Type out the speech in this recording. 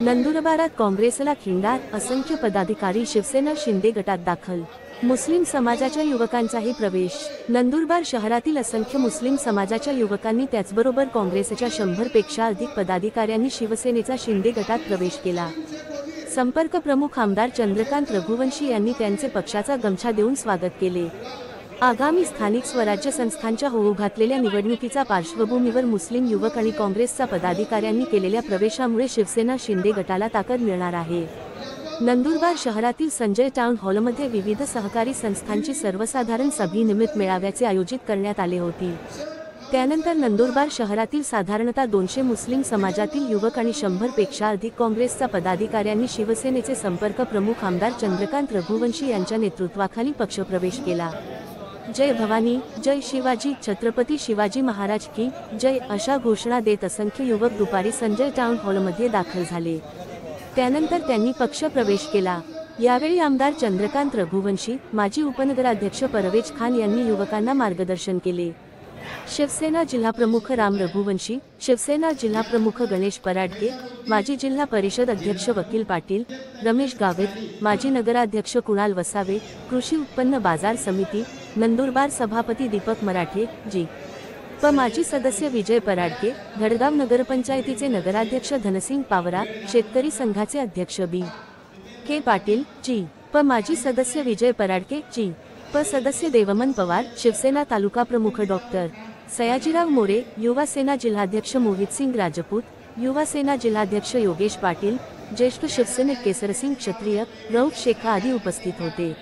नंदुरबारात काँग्रेसला खिंडार, असंख्य पदाधिकारी शिवसेना शिंदे गटात दाखल। मुस्लिम समाजाच्या युवकांचाही प्रवेश। नंदुरबार शहरातील असंख्य मुस्लिम समाजाच्या युवकांनी त्याचबरोबर काँग्रेसच्या 100 पेक्षा अधिक पदाधिकाऱ्यांनी शिवसेनेचा शिंदे गटात प्रवेश केला। संपर्क प्रमुख आमदार चंद्रकांत रघुवंशी यांनी त्यांचे पक्षाचा गमछा देऊन स्वागत केले। आगामी स्थानिक स्वराज्य संस्थांच्या होऊ घातलेल्या निवडणुकीच्या पार्श्वभूमीवर मुस्लिम युवक आणि काँग्रेसच्या पदाधिकाऱ्यांनी केलेल्या प्रवेशामुळे शिवसेना शिंदे गटाला ताकद मिळणार आहे। नंदुरबार शहरातील संजय टाउन हॉलमध्ये विविध सहकारी संस्थांची सर्वसाधारण सभेनिमित्त मेळाव्याचे आयोजित करण्यात आले होते। त्यानंतर नंदुरबार शहरातील साधारणतः 200 मुस्लिम समाजातील युवक आणि 100 पेक्षा अधिक काँग्रेसच्या पदाधिकाऱ्यांनी शिवसेनेचे संपर्क प्रमुख आमदार चंद्रकांत रघुवंशी यांच्या नेतृत्वाखाली पक्षप्रवेश केला। जय भवानी, जय शिवाजी, छत्रपती शिवाजी महाराज की जय अशा घोषणा देत असंख्य युवक दुपारी संजय टाउन हॉलमध्ये दाखल झाले। त्यानंतर त्यांनी पक्ष प्रवेश केला। यावेळी आमदार चंद्रकांत रघुवंशी, माजी उपनगराध्यक्ष परवेज खान यांनी युवकांना मार्गदर्शन केले। शिवसेना जिल्हाप्रमुख राम रघुवंशी, शिवसेना जिल्हाप्रमुख गणेश पराडके, माजी जिल्हा परिषद अध्यक्ष वकील पाटील, रमेश गावित, माजी नगराध्यक्ष कुणाल वसावे, कृषी उत्पन्न बाजार समिती नंदुरबार सभापती दीपक मराठे जी माजी सदस्य विजय पराडके, धडगाव नगरपंचायतीचे नगराध्यक्ष धनसिंग पावरा, शेतकरी संघाचे अध्यक्ष बी के पाटील जी माजी सदस्य विजय पराडके जी सदस्य देवमन पवार, शिवसेना तालुका प्रमुख डॉक्टर सयाजीराव मोरे, युवा सेना जिल्हाध्यक्ष मोहित सिंग राजपूत, युवा सेना जिल्हाध्यक्ष योगेश पाटील, ज्येष्ठ शिवसेनेत केसरसिंग क्षत्रिय, रऊफ शेखा आदी उपस्थित होते।